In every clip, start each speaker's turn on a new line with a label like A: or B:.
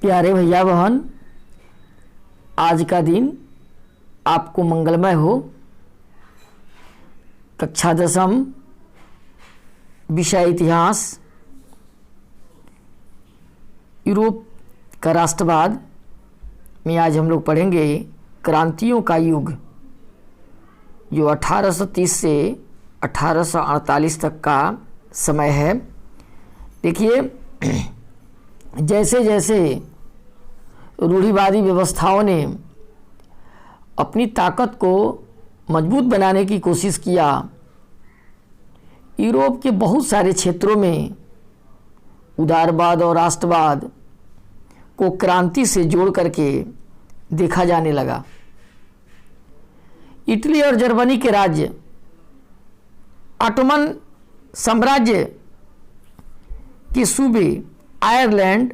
A: प्यारे भैया बहन, आज का दिन आपको मंगलमय हो। कक्षा 10 विषय इतिहास, यूरोप का राष्ट्रवाद में आज हम लोग पढ़ेंगे क्रांतियों का युग, जो 1830 से 1848 तक का समय है। देखिए, जैसे जैसे रूढ़िवादी व्यवस्थाओं ने अपनी ताकत को मजबूत बनाने की कोशिश किया, यूरोप के बहुत सारे क्षेत्रों में उदारवाद और राष्ट्रवाद को क्रांति से जोड़ करके देखा जाने लगा। इटली और जर्मनी के राज्य, ऑटोमन साम्राज्य के सूबे, आयरलैंड,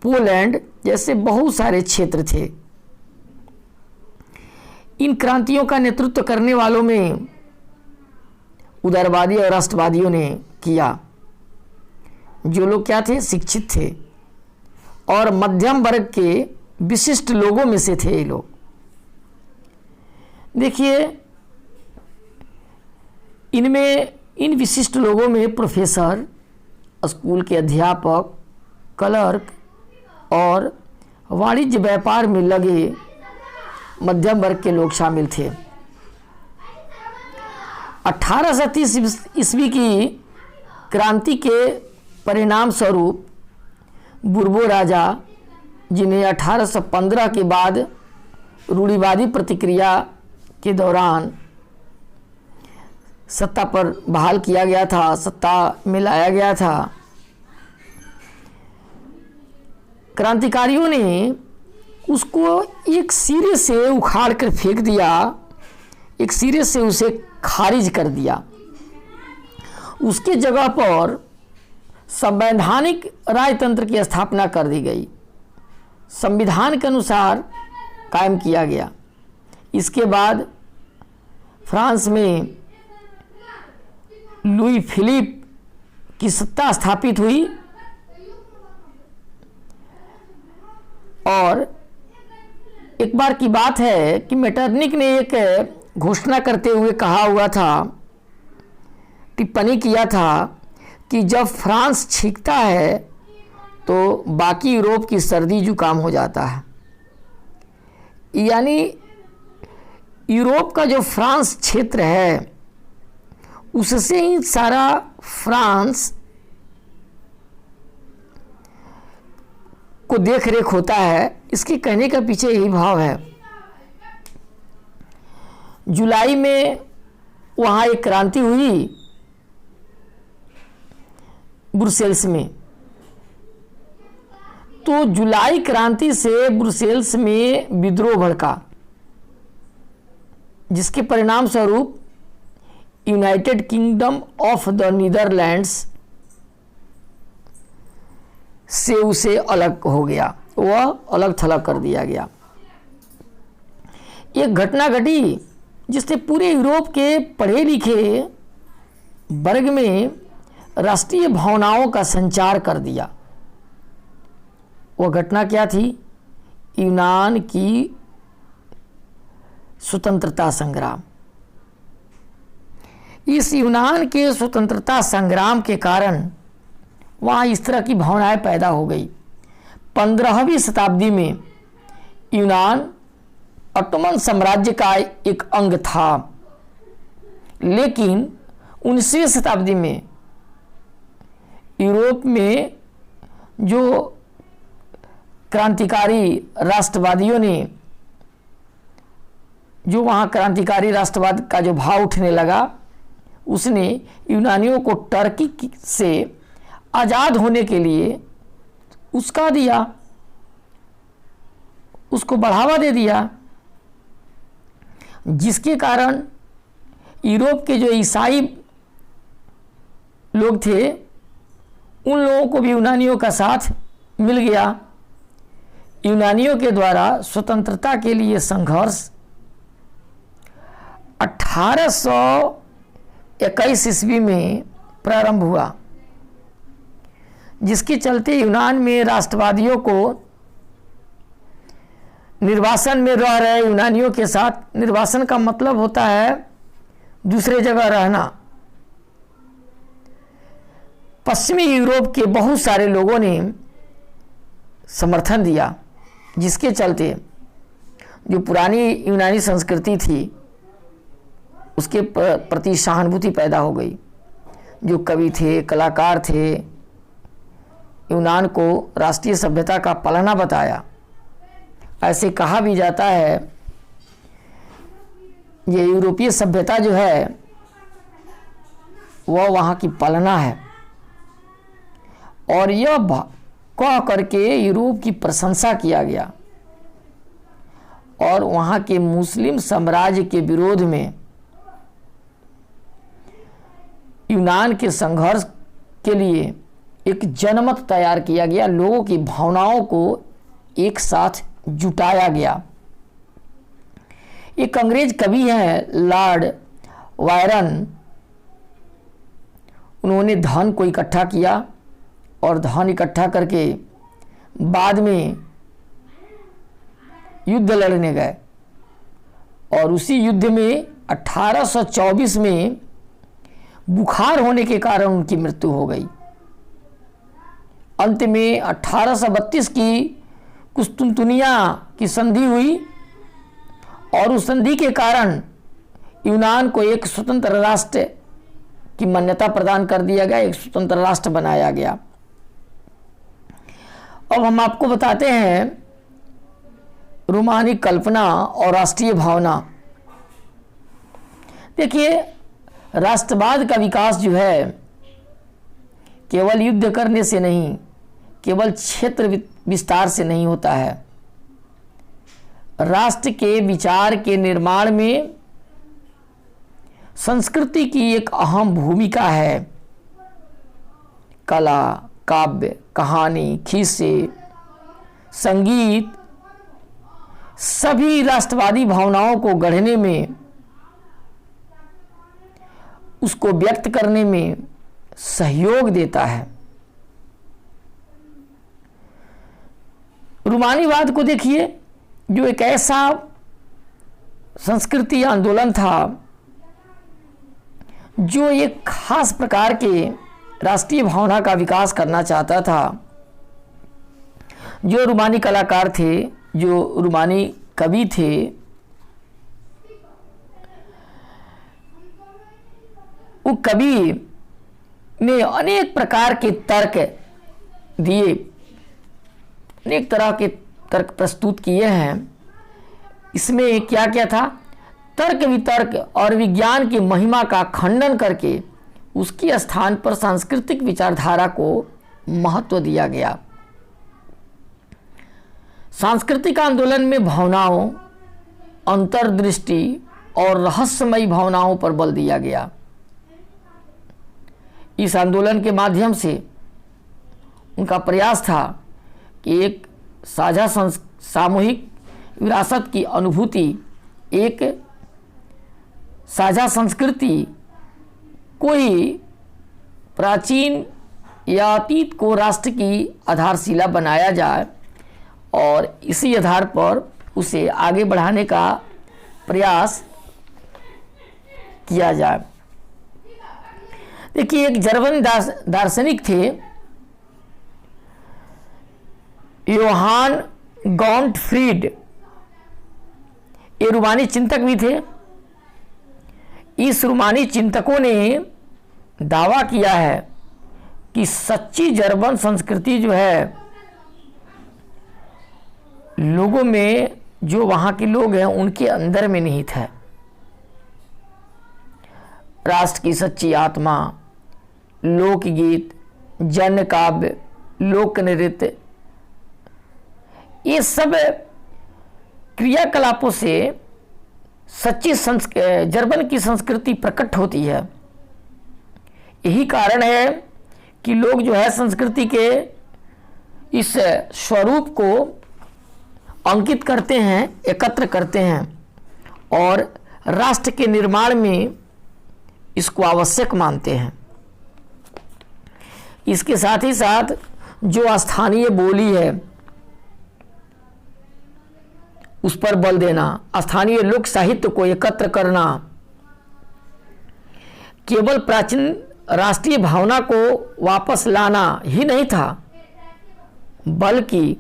A: पोलैंड जैसे बहुत सारे क्षेत्र थे। इन क्रांतियों का नेतृत्व करने वालों में उदारवादी और राष्ट्रवादियों ने किया, जो लोग क्या थे, शिक्षित थे और मध्यम वर्ग के विशिष्ट लोगों में से थे ये लोग। देखिए, इन विशिष्ट लोगों में प्रोफेसर, स्कूल के अध्यापक, क्लर्क और वाणिज्य व्यापार में लगे मध्यम वर्ग के लोग शामिल थे। 1830 ईस्वी की क्रांति के परिणाम स्वरूप बुर्बो राजा, जिन्हें 1815 के बाद रूढ़िवादी प्रतिक्रिया के दौरान सत्ता पर बहाल किया गया था, सत्ता में लाया गया था, क्रांतिकारियों ने उसको एक सिरे से उखाड़ कर फेंक दिया, एक सिरे से उसे खारिज कर दिया। उसके जगह पर संवैधानिक राजतंत्र की स्थापना कर दी गई, संविधान के अनुसार कायम किया गया। इसके बाद फ्रांस में लुई फिलिप की सत्ता स्थापित हुई और एक बार की बात है कि मेटरनिक ने एक घोषणा करते हुए कहा हुआ था, टिप्पणी किया था कि जब फ्रांस छींकता है तो बाकी यूरोप की सर्दी जुकाम हो जाता है। यानी यूरोप का जो फ्रांस क्षेत्र है, उससे ही सारा फ्रांस को देख रेख होता है। इसके कहने का पीछे यही भाव है। जुलाई में वहाँ एक क्रांति हुई ब्रुसेल्स में, तो जुलाई क्रांति से ब्रुसेल्स में विद्रोह भड़का, जिसके परिणाम स्वरूप United kingdom of the Netherlands से उसे अलग हो गया, वह अलग थलग कर दिया गया। एक घटना घटी जिसने पूरे यूरोप के पढ़े लिखे वर्ग में राष्ट्रीय भावनाओं का संचार कर दिया। वह घटना क्या थी? यूनान की स्वतंत्रता संग्राम। इस यूनान के स्वतंत्रता संग्राम के कारण वहाँ इस तरह की भावनाएं पैदा हो गई। 15वीं शताब्दी में यूनान ऑटोमन साम्राज्य का एक अंग था, लेकिन 19वीं शताब्दी में यूरोप में जो क्रांतिकारी राष्ट्रवादियों ने, जो वहाँ क्रांतिकारी राष्ट्रवाद का जो भाव उठने लगा, उसने यूनानियों को टर्की से आज़ाद होने के लिए उसका दिया, उसको बढ़ावा दे दिया, जिसके कारण यूरोप के जो ईसाई लोग थे, उन लोगों को भी यूनानियों का साथ मिल गया। यूनानियों के द्वारा स्वतंत्रता के लिए संघर्ष 1821 ईस्वी में प्रारंभ हुआ, जिसके चलते यूनान में राष्ट्रवादियों को निर्वासन में रह रहे यूनानियों के साथ, निर्वासन का मतलब होता है दूसरे जगह रहना। पश्चिमी यूरोप के बहुत सारे लोगों ने समर्थन दिया, जिसके चलते जो पुरानी यूनानी संस्कृति थी उसके प्रति सहानुभूति पैदा हो गई। जो कवि थे, कलाकार थे, यूनान को राष्ट्रीय सभ्यता का पलना बताया। ऐसे कहा भी जाता है ये यूरोपीय सभ्यता जो है वह वहाँ की पलना है, और यह कह करके यूरोप की प्रशंसा किया गया और वहाँ के मुस्लिम साम्राज्य के विरोध में यूनान के संघर्ष के लिए एक जनमत तैयार किया गया। लोगों की भावनाओं को एक साथ जुटाया गया। एक अंग्रेज कवि हैं लॉर्ड वायरन, उन्होंने धन को इकट्ठा किया और धन इकट्ठा करके बाद में युद्ध लड़ने गए, और उसी युद्ध में 1824 में बुखार होने के कारण उनकी मृत्यु हो गई। अंत में 1832 की कुस्तुनतुनिया की संधि हुई, और उस संधि के कारण यूनान को एक स्वतंत्र राष्ट्र की मान्यता प्रदान कर दिया गया, एक स्वतंत्र राष्ट्र बनाया गया। अब हम आपको बताते हैं रोमानी कल्पना और राष्ट्रीय भावना। देखिए, राष्ट्रवाद का विकास जो है केवल युद्ध करने से नहीं, केवल क्षेत्र विस्तार से नहीं होता है। राष्ट्र के विचार के निर्माण में संस्कृति की एक अहम भूमिका है। कला, काव्य, कहानी, खिस्से, संगीत सभी राष्ट्रवादी भावनाओं को गढ़ने में, उसको व्यक्त करने में सहयोग देता है। रूमानीवाद को देखिए, जो एक ऐसा संस्कृति आंदोलन था जो एक खास प्रकार के राष्ट्रीय भावना का विकास करना चाहता था। जो रूमानी कलाकार थे, जो रूमानी कवि थे, वो कवि ने अनेक प्रकार के तर्क दिए, अनेक तरह के तर्क प्रस्तुत किए हैं। इसमें क्या क्या था? तर्क वितर्क और विज्ञान की महिमा का खंडन करके उसके स्थान पर सांस्कृतिक विचारधारा को महत्व दिया गया। सांस्कृतिक आंदोलन में भावनाओं, अंतर्दृष्टि और रहस्यमयी भावनाओं पर बल दिया गया। इस आंदोलन के माध्यम से उनका प्रयास था कि एक साझा सामूहिक विरासत की अनुभूति, एक साझा संस्कृति, कोई प्राचीन या अतीत को राष्ट्र की आधारशिला बनाया जाए और इसी आधार पर उसे आगे बढ़ाने का प्रयास किया जाए। देखिए, एक जर्मन दार्शनिक थे योहान गॉन्टफ्रीड, ये रूमानी चिंतक भी थे। इस रूमानी चिंतकों ने दावा किया है कि सच्ची जर्मन संस्कृति जो है, लोगों में, जो वहाँ के लोग हैं उनके अंदर में निहित है। राष्ट्र की सच्ची आत्मा, लोकगीत, जन काव्य, लोक नृत्य, ये सब क्रियाकलापों से सच्ची जर्मन की संस्कृति प्रकट होती है। यही कारण है कि लोग जो है संस्कृति के इस स्वरूप को अंकित करते हैं, एकत्र करते हैं और राष्ट्र के निर्माण में इसको आवश्यक मानते हैं। इसके साथ ही साथ जो स्थानीय बोली है, उस पर बल देना, स्थानीय लोक साहित्य को एकत्र करना, केवल प्राचीन राष्ट्रीय भावना को वापस लाना ही नहीं था, बल्कि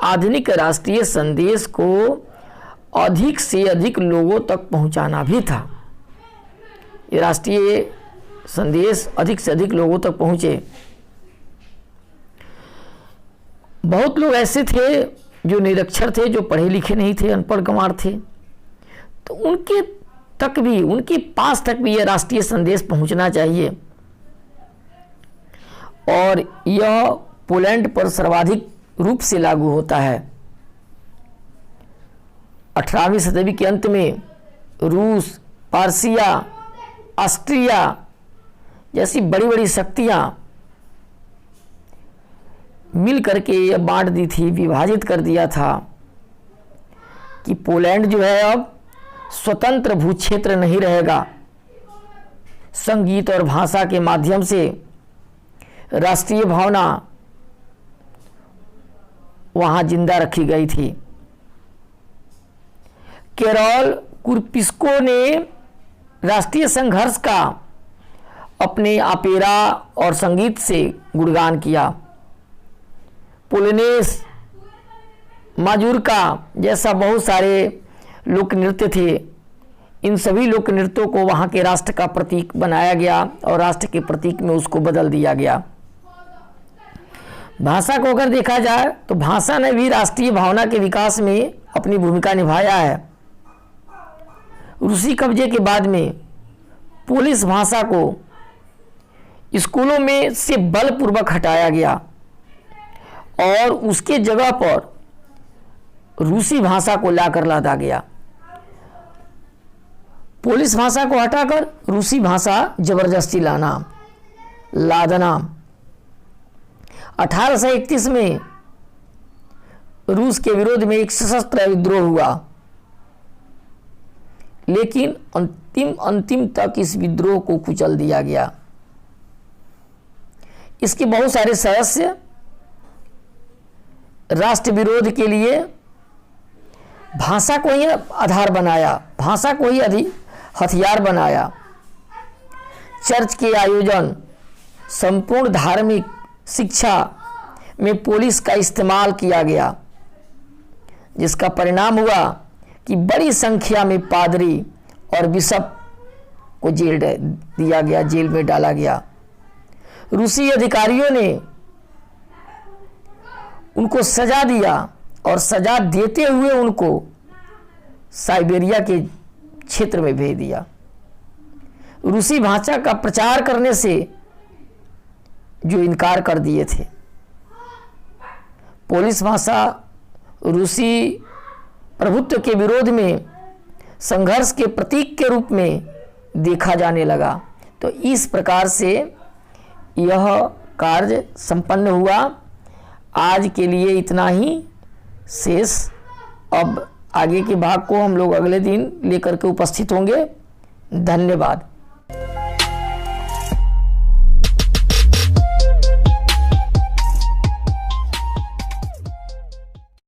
A: आधुनिक राष्ट्रीय संदेश को अधिक से अधिक लोगों तक पहुंचाना भी था। ये राष्ट्रीय संदेश अधिक से अधिक लोगों तक पहुंचे। बहुत लोग ऐसे थे जो निरक्षर थे, जो पढ़े लिखे नहीं थे, अनपढ़ गंवार थे, तो उनके पास तक भी यह राष्ट्रीय संदेश पहुंचना चाहिए। और यह पोलैंड पर सर्वाधिक रूप से लागू होता है। 18वीं सदी के अंत में रूस, पर्शिया, ऑस्ट्रिया जैसी बड़ी बड़ी शक्तियां मिल करके यह बांट दी थी, विभाजित कर दिया था कि पोलैंड जो है अब स्वतंत्र भूक्षेत्र नहीं रहेगा। संगीत और भाषा के माध्यम से राष्ट्रीय भावना वहां जिंदा रखी गई थी। कैरोल कुर्पिस्को ने राष्ट्रीय संघर्ष का अपने ऑपेरा और संगीत से गुणगान किया। पोलिनेस, माजूर्का जैसा बहुत सारे लोक नृत्य थे। इन सभी लोक नृत्यों को वहाँ के राष्ट्र का प्रतीक बनाया गया और राष्ट्र के प्रतीक में उसको बदल दिया गया। भाषा को अगर देखा जाए तो भाषा ने भी राष्ट्रीय भावना के विकास में अपनी भूमिका निभाया है। रूसी कब्जे के बाद में पोलिश भाषा को स्कूलों में से बलपूर्वक हटाया गया और उसके जगह पर रूसी भाषा को लाकर लादा गया। पोलिश भाषा को हटाकर रूसी भाषा जबरदस्ती लादना। 1831 में रूस के विरोध में एक सशस्त्र विद्रोह हुआ, लेकिन अंतिम तक इस विद्रोह को कुचल दिया गया। इसके बहुत सारे सदस्य राष्ट्र विरोध के लिए भाषा को ही आधार बनाया, भाषा को ही हथियार बनाया। चर्च के आयोजन, संपूर्ण धार्मिक शिक्षा में पोलिश का इस्तेमाल किया गया, जिसका परिणाम हुआ कि बड़ी संख्या में पादरी और बिशप को जेल में डाला गया। रूसी अधिकारियों ने उनको सजा दिया और सजा देते हुए उनको साइबेरिया के क्षेत्र में भेज दिया। रूसी भाषा का प्रचार करने से जो इनकार कर दिए थे। पोलिश भाषा रूसी प्रभुत्व के विरोध में संघर्ष के प्रतीक के रूप में देखा जाने लगा। तो इस प्रकार से यह कार्य संपन्न हुआ। आज के लिए इतना ही शेष। अब आगे के भाग को हम लोग अगले दिन लेकर के उपस्थित होंगे। धन्यवाद।